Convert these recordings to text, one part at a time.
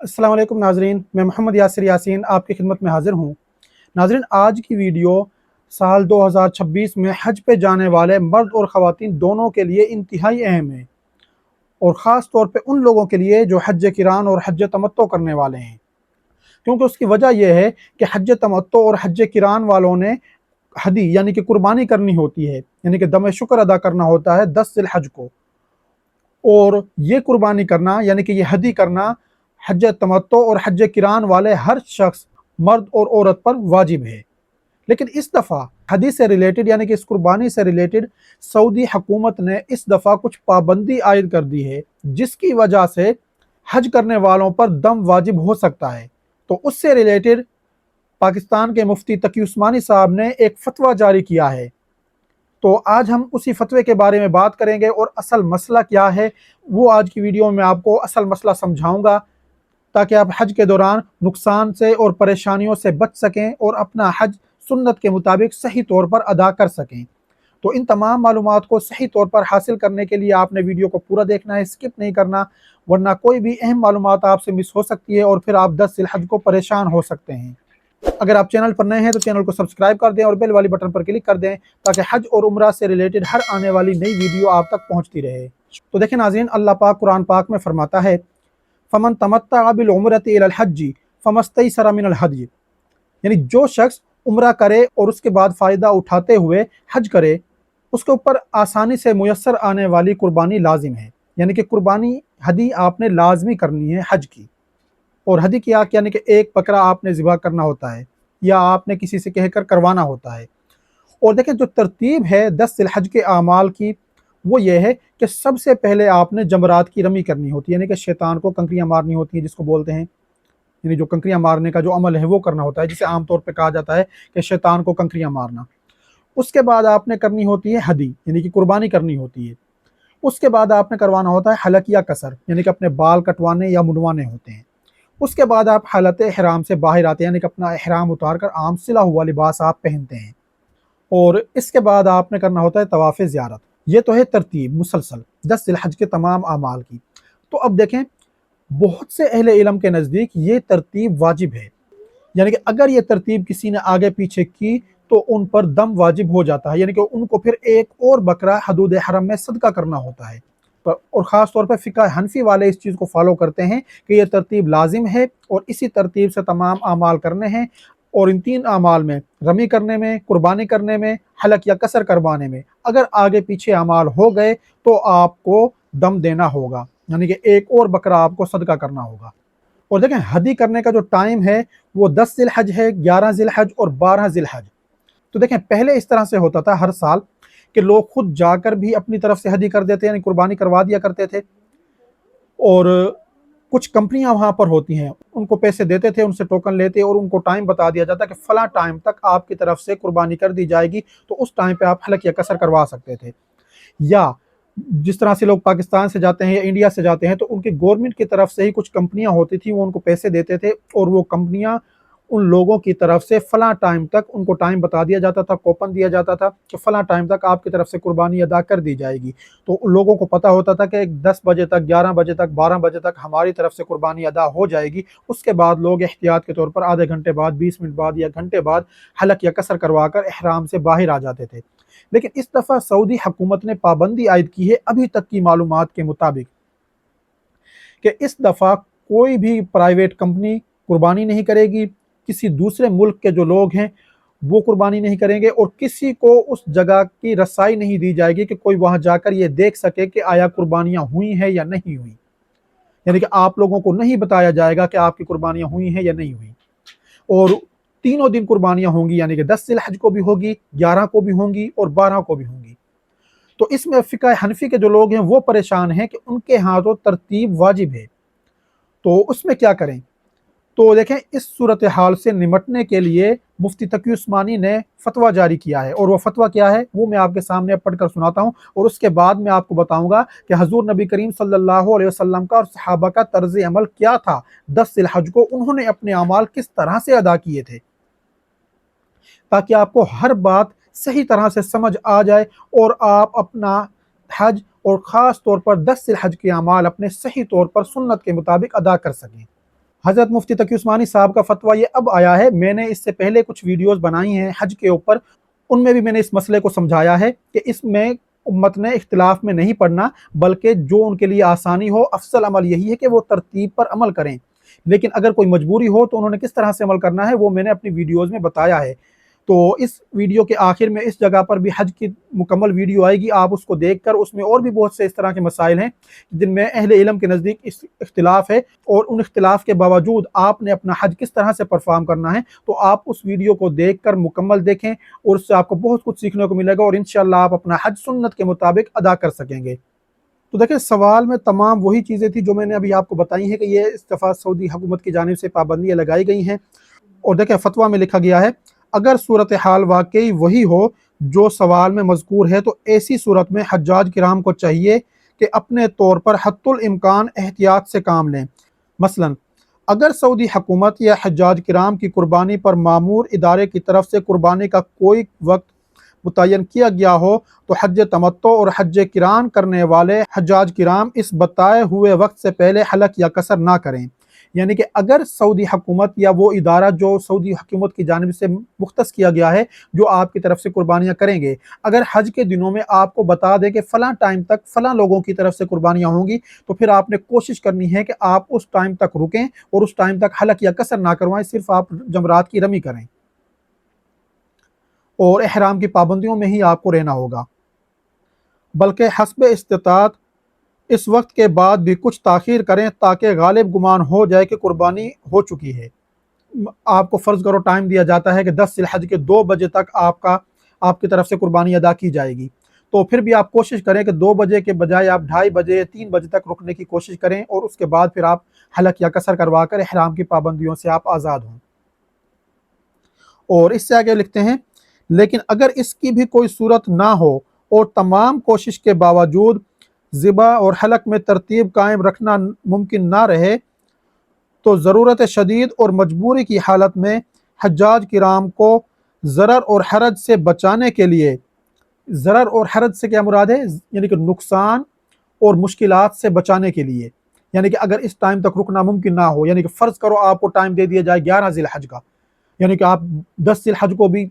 अस्सलाम वालेकुम नाजरीन, मैं मोहम्मद यासिर यासीन आपकी खिदमत में हाजिर हूँ। नाजरीन, आज की वीडियो साल 2026 में हज पे जाने वाले मर्द और ख़वातीन दोनों के लिए इंतहाई अहम है, और ख़ास तौर पे उन लोगों के लिए जो हज किरान और हज तमत्तो करने वाले हैं। क्योंकि उसकी वजह यह है कि हज तमत्तो और हज किरान वालों ने हदी यानी कि कुर्बानी करनी होती है, यानी कि दम शुक्र अदा करना होता है 10 ज़िलहज को। और ये कुर्बानी करना यानी कि ये हदी करना हज तमत्तो और हज किरान वाले हर शख्स, मर्द और औरत पर वाजिब है। लेकिन इस दफ़ा हदी से रिलेटेड यानी कि इस कुर्बानी से रिलेटेड सऊदी हुकूमत ने इस दफ़ा कुछ पाबंदी आयद कर दी है, जिसकी वजह से हज करने वालों पर दम वाजिब हो सकता है। तो उससे रिलेटेड पाकिस्तान के मुफ्ती तकी उस्मानी साहब ने एक फतवा जारी किया है। तो आज हम उसी फतवे के बारे में बात करेंगे और असल मसला क्या है वो आज की वीडियो में आपको असल मसला समझाऊंगा, ताकि आप हज के दौरान नुकसान से और परेशानियों से बच सकें और अपना हज सुन्नत के मुताबिक सही तौर पर अदा कर सकें। तो इन तमाम मालूमात को सही तौर पर हासिल करने के लिए आपने वीडियो को पूरा देखना है, स्किप नहीं करना, वरना कोई भी अहम मालूमात आपसे मिस हो सकती है और फिर आप 10 ज़िलहज को परेशान हो सकते हैं। अगर आप चैनल पर नए हैं तो चैनल को सब्सक्राइब कर दें और बेल वाली बटन पर क्लिक कर दें, ताकि हज और उम्रा से रिलेटेड हर आने वाली नई वीडियो आप तक पहुंचती रहे। तो देखें नाज़रीन, अल्लाह पाक कुरान पाक में फरमाता है, फ़मन तमत्ता बिल उम्रति इलल हज्जी फ़मस्तयसर मिनल हदी, यानी जो शख्स उम्रा करे और उसके बाद फ़ायदा उठाते हुए हज करे, उसके ऊपर आसानी से मुयस्सर आने वाली कुर्बानी लाजिम है। यानी कि कुर्बानी हदी आपने लाजमी करनी है हज की। और हदी की आग यानी कि एक बकरा आपने ज़िबा करना होता है या आपने किसी से कहकर करवाना होता है। और देखिए, जो तरतीब है 10 ज़िलहज के आमाल की, वो ये है कि सबसे पहले आपने जमरात की रमी करनी होती है, यानी कि शैतान को कंकरियाँ मारनी होती हैं, जिसको बोलते हैं, यानी जो कंकरियाँ मारने का जो अमल है वो करना होता है, जिसे आमतौर पे कहा जाता है कि शैतान को कंकरियाँ मारना। उसके बाद आपने करनी होती है हदी, यानी कि कुर्बानी करनी होती है। उसके बाद आपने करवाना होता है हलक या कसर, यानी कि अपने बाल कटवाने या मुंडवाने होते हैं। उसके बाद आप हालत एहराम से बाहर आते हैं, यानी कि अपना एहराम उतार कर आम सिला हुआ लिबास आप पहनते हैं। और इसके बाद आपने करना होता है तवाफ़ ज़ियारत। ये तो है तरतीब मुसलसल 10 ज़िलहज के तमाम आमाल की। तो अब देखें, बहुत से अहले इल्म के नज़दीक ये तरतीब वाजिब है, यानी कि अगर ये तरतीब किसी ने आगे पीछे की तो उन पर दम वाजिब हो जाता है, यानी कि उनको फिर एक और बकरा हदूद हरम में सदका करना होता है। और ख़ास तौर पर फ़िक़्ह हनफ़ी वाले इस चीज़ को फॉलो करते हैं कि ये तरतीब लाजिम है और इसी तरतीब से तमाम आमाल करने हैं। और इन 3 आमाल में, रमी करने में, कुर्बानी करने में, हलक या कसर करवाने में, अगर आगे पीछे आमाल हो गए तो आपको दम देना होगा, यानी कि एक और बकरा आपको सदका करना होगा। और देखें, हदी करने का जो टाइम है वो 10 ज़िलहज है, 11 ज़िलहज और 12 ज़िलहज। तो देखें, पहले इस तरह से होता था हर साल कि लोग खुद जाकर भी अपनी तरफ से हदी कर देते, यानी कुर्बानी करवा दिया करते थे। और कुछ कंपनियां वहां पर होती हैं, उनको पैसे देते थे, उनसे टोकन लेते और उनको टाइम बता दिया जाता कि फला टाइम तक आपकी तरफ से कुर्बानी कर दी जाएगी, तो उस टाइम पे आप हलक या कसर करवा सकते थे। या जिस तरह से लोग पाकिस्तान से जाते हैं या इंडिया से जाते हैं, तो उनकी गवर्नमेंट की तरफ से ही कुछ कंपनियां होती थी, वो उनको पैसे देते थे और वो कंपनियां उन लोगों की तरफ से फला टाइम तक उनको टाइम बता दिया जाता था, कूपन दिया जाता था कि फला टाइम तक आपकी तरफ से कुर्बानी अदा कर दी जाएगी। तो उन लोगों को पता होता था कि 10 बजे तक, 11 बजे तक, 12 बजे तक हमारी तरफ से कुर्बानी अदा हो जाएगी। उसके बाद लोग एहतियात के तौर पर आधे घंटे बाद, 20 मिनट बाद या घंटे बाद हलक या कसर करवा कर एहराम से बाहर आ जाते थे। लेकिन इस दफ़ा सऊदी हुकूमत ने पाबंदी आयद की है, अभी तक की मालूमात के मुताबिक, कि इस दफ़ा कोई भी प्राइवेट कंपनी कुर्बानी नहीं करेगी, किसी दूसरे मुल्क के जो लोग हैं वो कुर्बानी नहीं करेंगे, और किसी को उस जगह की रसाई नहीं दी जाएगी कि कोई वहां जाकर ये देख सके कि आया कुर्बानियां हुई हैं या नहीं हुई। यानी कि आप लोगों को नहीं बताया जाएगा कि आपकी कुर्बानियां हुई हैं या नहीं हुई। और तीनों दिन कुर्बानियां होंगी, यानी कि 10 ज़िलहज को भी होगी, 11 को भी होंगी और 12 को भी होंगी। तो इसमें फ़िक़्ह हनफ़ी के जो लोग हैं वो परेशान हैं कि उनके यहाँ तो तरतीब वाजिब है, तो उसमें क्या करें। तो देखें, इस सूरत हाल से निमटने के लिए मुफ्ती तकी उस्मानी ने फतवा जारी किया है, और वो फतवा क्या है वो मैं आपके सामने पढ़कर सुनाता हूँ, और उसके बाद मैं आपको बताऊंगा कि हजूर नबी करीम सल्लल्लाहु अलैहि वसल्लम का और सहाबा का तर्ज अमल क्या था। 10 ज़िलहज को उन्होंने अपने अमाल किस तरह से अदा किए थे, ताकि आपको हर बात सही तरह से समझ आ जाए और आप अपना हज और ख़ास तौर पर 10 ज़िलहज के अमाल अपने सही तौर पर सुन्नत के मुताबिक अदा कर सकें। हज़रत मुफ्ती तकी उस्मानी साहब का फतवा ये अब आया है। मैंने इससे पहले कुछ वीडियोस बनाई हैं हज के ऊपर, उनमें भी मैंने इस मसले को समझाया है कि इसमें उम्मत ने इख्तिलाफ में नहीं पड़ना, बल्कि जो उनके लिए आसानी हो, अफसल अमल यही है कि वो तरतीब पर अमल करें। लेकिन अगर कोई मजबूरी हो तो उन्होंने किस तरह से अमल करना है वो मैंने अपनी वीडियोज़ में बताया है। तो इस वीडियो के आखिर में इस जगह पर भी हज की मुकम्मल वीडियो आएगी, आप उसको देखकर, उसमें और भी बहुत से इस तरह के मसाइल हैं जिनमें अहले इल्म के नज़दीक इस इख्तिलाफ है, और उन इख्तिलाफ के बावजूद आपने अपना हज किस तरह से परफॉर्म करना है, तो आप उस वीडियो को देखकर मुकम्मल देखें और उससे आपको बहुत कुछ सीखने को मिलेगा और इंशाअल्लाह आप अपना हज सुन्नत के मुताबिक अदा कर सकेंगे। तो देखिए, सवाल में तमाम वही चीज़ें थी जो मैंने अभी आपको बताई हैं कि ये इस दफ़ा सऊदी हुकूमत की जानिब से पाबंदियाँ लगाई गई हैं। और देखिए, फतवा में लिखा गया है, अगर सूरत हाल वाकई वही हो जो सवाल में मज़कूर है तो ऐसी सूरत में हज्जाज किराम को चाहिए कि अपने तौर पर हत्तुल इम्कान एहतियात से काम लें। मसलन, अगर सऊदी हुकूमत या हज्जाज किराम की कुर्बानी पर मामूर इदारे की तरफ से कुर्बानी का कोई वक्त मुतय्यन किया गया हो तो हज तमत्तो और हज किरान करने वाले हज्जाज किराम इस बताए हुए वक्त से पहले हलक या कसर ना करें। यानी कि अगर सऊदी हुकूमत या वो इदारा जो सऊदी हुकूमत की जानिब से मुख्तस किया गया है जो आपकी तरफ से कुर्बानियाँ करेंगे, अगर हज के दिनों में आपको बता दे कि फ़लाँ टाइम तक फ़लाँ लोगों की तरफ से कुर्बानियाँ होंगी, तो फिर आपने कोशिश करनी है कि आप उस टाइम तक रुकें और उस टाइम तक हलक या कसर ना करवाएं, सिर्फ आप जमरात की रमी करें और एहराम की पाबंदियों में ही आपको रहना होगा। बल्कि हस्ब इस्तिताअत इस वक्त के बाद भी कुछ ताख़ीर करें ताकि गालिब गुमान हो जाए कि कुर्बानी हो चुकी है। आपको फ़र्ज़ करो टाइम दिया जाता है कि 10 ज़िलहज के 2 बजे तक आपकी तरफ से कुर्बानी अदा की जाएगी, तो फिर भी आप कोशिश करें कि 2 बजे के बजाय आप 2:30 बजे 3 बजे तक रुकने की कोशिश करें और उसके बाद फिर आप हलक या कसर करवा कर एहराम की पाबंदियों से आप आज़ाद हों। और इससे आगे लिखते हैं, लेकिन अगर इसकी भी कोई सूरत ना हो और तमाम कोशिश के बावजूद ज़िबा और हलक में तरतीब कायम रखना मुमकिन ना रहे तो ज़रूरत शदीद और मजबूरी की हालत में हज्जाज किराम को ज़रर और हरज से बचाने के लिए, ज़रर और हरज से क्या मुराद है, यानी कि नुकसान और मुश्किलात से बचाने के लिए, यानी कि अगर इस टाइम तक रुकना मुमकिन ना हो, यानी कि फ़र्ज़ करो आपको टाइम दे दिया जाए 11 ज़िलहज का, यानी कि आप 10 ज़िलहज को भी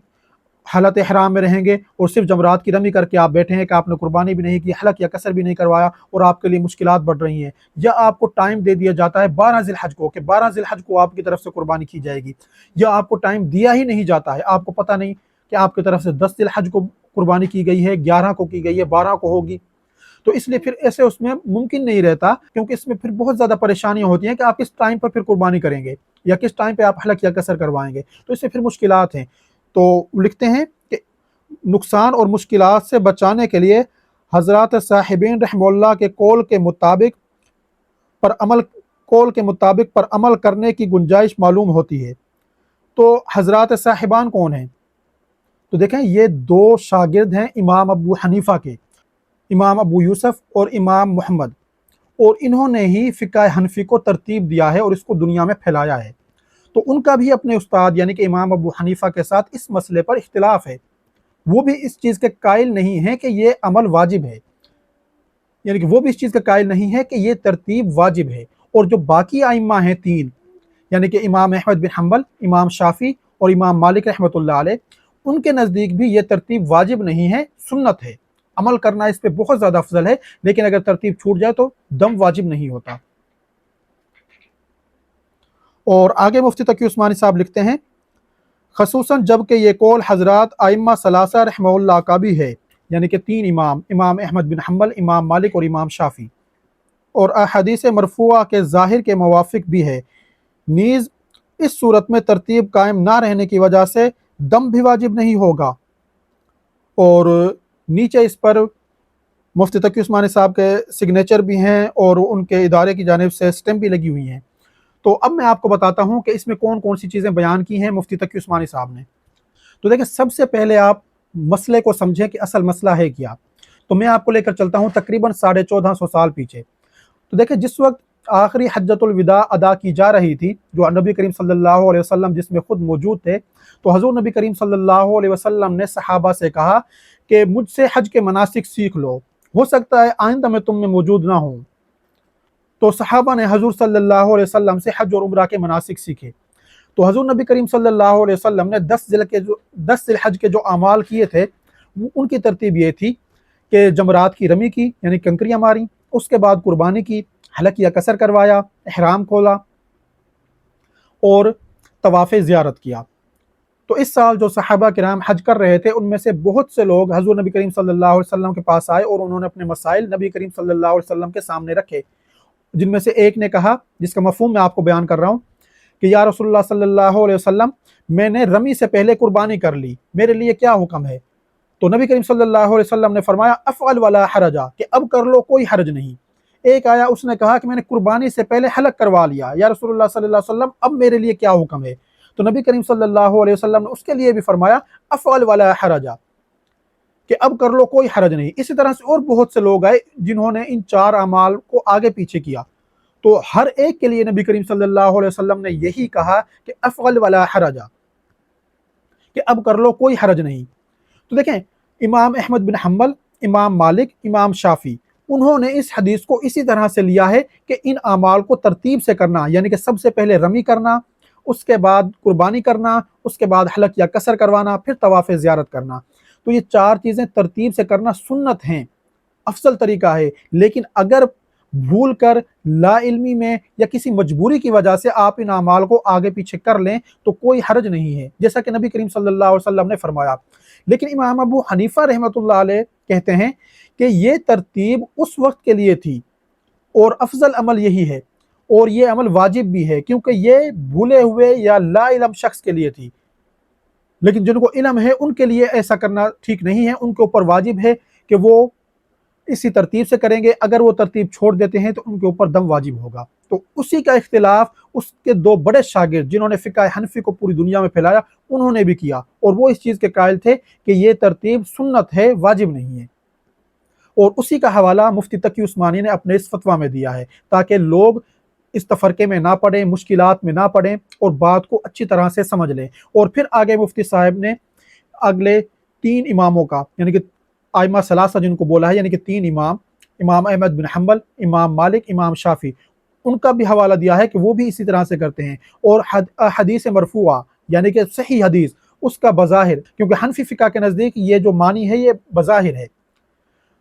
हालत इहराम में रहेंगे और सिर्फ जमरात की रमी करके आप बैठे हैं कि आपने कुर्बानी भी नहीं की, हलक या कसर भी नहीं करवाया और आपके लिए मुश्किलात बढ़ रही हैं। या आपको टाइम दे दिया जाता है 12 ज़िलहज को कि 12 ज़िलहज को आपकी तरफ से कुर्बानी की जाएगी, या आपको टाइम दिया ही नहीं जाता है, आपको पता नहीं कि आपकी तरफ से 10 ज़िलहज को कुर्बानी की गई है, 11 को की गई है, 12 को होगी, तो इसलिए फिर ऐसे उसमें मुमकिन नहीं रहता, क्योंकि इसमें फिर बहुत ज़्यादा परेशानियाँ होती हैं कि आप किस टाइम पर फिर कुर्बानी करेंगे या किस टाइम पे आप हलक या कसर करवाएंगे, तो इससे फिर मुश्किलात हैं। तो लिखते हैं कि नुकसान और मुश्किलात से बचाने के लिए हज़रात साहिबीन रहमतुल्लाह के कौल के मुताबिक पर अमल करने की गुंजाइश मालूम होती है। तो हज़रात साहिबान कौन हैं? तो देखें, ये 2 शागिर्द हैं इमाम अबू हनीफ़ा के, इमाम अबू यूसुफ और इमाम मोहम्मद, और इन्होंने ही फ़िक़्ह हनफ़ी को तरतीब दिया है और इसको दुनिया में फैलाया है। तो उनका भी अपने उस्ताद यानी कि इमाम अबू हनीफ़ा के साथ इस मसले पर इख्तिलाफ है। वो भी इस चीज़ के कायल नहीं है कि ये अमल वाजिब है, यानी कि वो भी इस चीज़ का कायल नहीं है कि ये तरतीब वाजिब है। और जो बाकी आइम्मा हैं 3, यानी कि इमाम अहमद बिन हम्बल, इमाम शाफ़ी और इमाम मालिक रहमतुल्लाह अलैह, उनके नज़दीक भी ये तरतीब वाजिब नहीं है, सुन्नत है। अमल करना इस पे बहुत ज़्यादा अफजल है, लेकिन अगर तरतीब छूट जाए तो दम वाजिब नहीं होता। और आगे मुफ्ती तकी उस्मानी साहब लिखते हैं, खसूसन जबकि ये कौल हज़रात आइम्मा सलासा रहमतुल्लाह का भी है, यानी कि 3 इमाम अहमद बिन हम्बल, इमाम मालिक और इमाम शाफ़ी, और अहदीस मरफ़ूआ के ज़ाहिर के मुवाफ़िक भी है। नीज़ इस सूरत में तरतीब कायम ना रहने की वजह से दम भी वाजिब नहीं होगा। और नीचे इस पर मुफ्ती तकी उस्मानी साहब के सिग्नेचर भी हैं और उनके इदारे की जानिब से स्टैम्प भी लगी हुई हैं। तो अब मैं आपको बताता हूँ कि इसमें कौन कौन सी चीज़ें बयान की हैं मुफ्ती तकी उस्मानी साहब ने। तो देखिए, सबसे पहले आप मसले को समझें कि असल मसला है क्या। तो मैं आपको लेकर चलता हूँ तकरीबन 1450 साल पीछे। तो देखिए, जिस वक्त आखिरी हज्जतुल विदा अदा की जा रही थी, जो नबी करीम सल्लल्लाहु अलैहि वसल्लम जिसमें खुद मौजूद थे, तो हज़ूर नबी करीम सल्लल्लाहु अलैहि वसल्लम ने सहाबा से कहा कि मुझसे हज के मनासिक सीख लो, हो सकता है आइंदा मैं तुम में मौजूद ना हूँ। तो सहाबा ने हजूर सल्लल्लाहु अलैहि वसल्लम से हज और उम्रा के मनासिक सीखे। तो हजूर नबी करीम सल्लल्लाहु अलैहि वसल्लम ने 10 ज़िलहज के जो अमाल किए थे उनकी तरतीब ये थी कि जमरात की रमी की यानी कंकरियाँ मारी, उसके बाद कुर्बानी की, हलक या कसर करवाया, इहराम खोला और तवाफ़े ज़ियारत किया। तो इस साल जो सहाबा किराम हज कर रहे थे उनमें से बहुत से लोग हजूर नबी करीम सल्लल्लाहु अलैहि वसल्लम के पास आए और उन्होंने अपने मसाइल नबी करीम सल्लल्लाहु अलैहि वसल्लम के सामने रखे, जिनमें से एक ने कहा, जिसका मफ़हूम मैं आपको बयान कर रहा हूँ, कि या रसूलुल्लाह सल्लल्लाहु अलैहि वसल्लम, मैंने रमी से पहले कुर्बानी कर ली, मेरे लिए क्या हुक्म है? तो नबी करीम सल्लल्लाहु अलैहि वसल्लम ने फरमाया अफ़अल वला हरजा, कि अब कर लो, कोई हरज नहीं। एक आया, उसने कहा कि मैंने कुर्बानी से पहले हलक करवा लिया, या रसूलुल्लाह सल्लल्लाहु अलैहि वसल्लम, अब मेरे लिए क्या हुक्म है? तो नबी करीम सल्लल्लाहु अलैहि वसल्लम ने उसके लिए भी फरमाया अफ़अल वला हरजा, कि अब कर लो, कोई हरज नहीं। इसी तरह से और बहुत से लोग आए जिन्होंने इन 4 अमाल को आगे पीछे किया। तो हर एक के लिए नबी करीम सल्लल्लाहु अलैहि वसल्लम ने यही कहा कि अफ़अल वला हरजा, कि अब कर लो, कोई हरज नहीं। तो देखें, इमाम अहमद बिन हम्बल, इमाम मालिक, इमाम शाफी, उन्होंने इस हदीस को इसी तरह से लिया है कि इन अमाल को तरतीब से करना, यानी कि सबसे पहले रमी करना, उसके बाद कुर्बानी करना, उसके बाद हलक या कसर करवाना, फिर तवाफ़ ज़ियारत करना। तो ये 4 चीज़ें तरतीब से करना सुन्नत हैं, अफजल तरीका है। लेकिन अगर भूल कर, लाइल्मी में या किसी मजबूरी की वजह से आप इन अमाल को आगे पीछे कर लें तो कोई हरज नहीं है, जैसा कि नबी करीम सल्लल्लाहु अलैहि वसल्लम ने फरमाया। लेकिन इमाम अबू हनीफा रहमतुल्लाह अलैह कहते हैं कि ये तरतीब उस वक्त के लिए थी और अफजल अमल यही है, और ये अमल वाजिब भी है, क्योंकि ये भूले हुए या ला इल्म शख्स के लिए थी। लेकिन जिनको इल्म है उनके लिए ऐसा करना ठीक नहीं है, उनके ऊपर वाजिब है कि वो इसी तरतीब से करेंगे। अगर वो तरतीब छोड़ देते हैं तो उनके ऊपर दम वाजिब होगा। तो उसी का इख्तिलाफ उसके 2 बड़े शागिर्द जिन्होंने फ़िक़्ह हनफ़ी को पूरी दुनिया में फैलाया, उन्होंने भी किया, और वो इस चीज़ के कायल थे कि ये तरतीब सुन्नत है, वाजिब नहीं है। और उसी का हवाला मुफ्ती तकी उस्मानी ने अपने इस फतवा में दिया है, ताकि लोग इस तफरके में ना पड़ें, मुश्किलात में ना पड़ें और बात को अच्छी तरह से समझ लें। और फिर आगे मुफ्ती साहब ने अगले 3 इमामों का, यानी कि आइमा सलासा जिनको बोला है, यानी कि 3 इमाम, इमाम अहमद बिन हम्बल, इमाम मालिक, इमाम शाफी, उनका भी हवाला दिया है कि वो भी इसी तरह से करते हैं। और हदीस मरफूआ, यानी कि सही हदीस, उसका बज़ाहिर, क्योंकि हनफी फ़िक़्ह के नज़दीक ये जो मानी है ये बज़ाहिर है,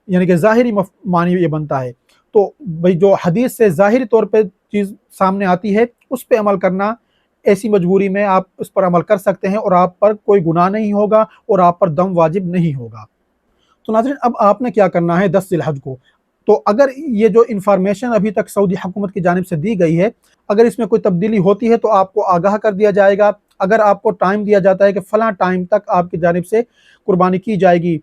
यानी कि ज़ाहिरी मानी ये बनता है। तो भाई जो हदीस से ज़ाहिरी तौर पे चीज़ सामने आती है उस पे अमल करना, ऐसी मजबूरी में आप उस पर अमल कर सकते हैं और आप पर कोई गुनाह नहीं होगा और आप पर दम वाजिब नहीं होगा। तो नाज़रीन, अब आपने क्या करना है 10 ज़िलहज को। तो अगर ये जो इन्फॉर्मेशन अभी तक सऊदी हुकूमत की जानिब से दी गई है, अगर इसमें कोई तब्दीली होती है तो आपको आगाह कर दिया जाएगा। अगर आपको टाइम दिया जाता है कि फ़लाँ टाइम तक आपकी जानिब से कुर्बानी की जाएगी,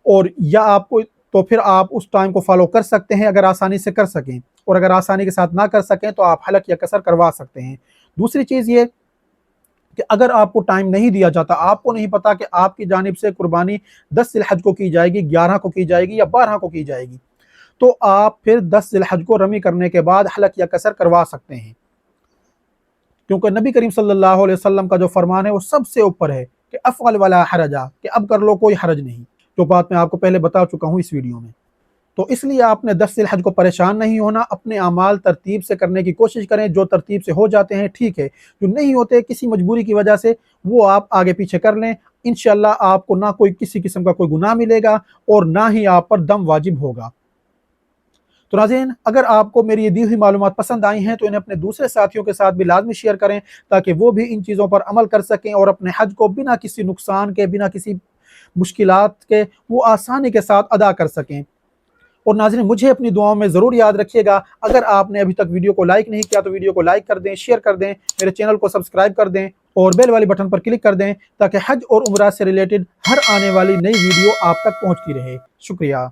और या आपको, तो फिर आप उस टाइम को फॉलो कर सकते हैं अगर आसानी से कर सकें, और अगर आसानी के साथ ना कर सकें तो आप हलक या कसर करवा सकते हैं। दूसरी चीज़ ये कि अगर आपको टाइम नहीं दिया जाता, आपको नहीं पता कि आपकी जानिब से कुर्बानी 10 ज़िलहज को की जाएगी, 11 को की जाएगी या 12 को की जाएगी, तो आप फिर 10 ज़िलहज को रमी करने के बाद हलक या कसर करवा सकते हैं, क्योंकि नबी करीम सल्लल्लाहु अलैहि वसल्लम का जो फरमान है वो सबसे ऊपर है कि अफ़अल वला हरजा, कि अब कर लो, कोई हरज नहीं, जो बात मैं आपको पहले बता चुका हूँ इस वीडियो में। तो इसलिए आपने 10 ज़िलहज को परेशान नहीं होना, अपने अमाल तरतीब से करने की कोशिश करें। जो तरतीब से हो जाते हैं ठीक है, जो नहीं होते किसी मजबूरी की वजह से, वो आप आगे पीछे कर लें। इंशाअल्लाह आपको ना कोई किसी किस्म का कोई गुनाह मिलेगा और ना ही आप पर दम वाजिब होगा। तो नाज़रीन, अगर आपको मेरी ये दी हुई मालूमात पसंद आई हैं तो इन्हें अपने दूसरे साथियों के साथ भी लाजमी शेयर करें, ताकि वो भी इन चीज़ों पर अमल कर सकें और अपने हज को बिना किसी नुकसान के, बिना किसी मुश्किलात के वो आसानी के साथ अदा कर सकें। और नाज़रीन, मुझे अपनी दुआओं में ज़रूर याद रखिएगा। अगर आपने अभी तक वीडियो को लाइक नहीं किया तो वीडियो को लाइक कर दें, शेयर कर दें, मेरे चैनल को सब्सक्राइब कर दें और बेल वाली बटन पर क्लिक कर दें, ताकि हज और उम्रा से रिलेटेड हर आने वाली नई वीडियो आप तक पहुँचती रहे। शुक्रिया।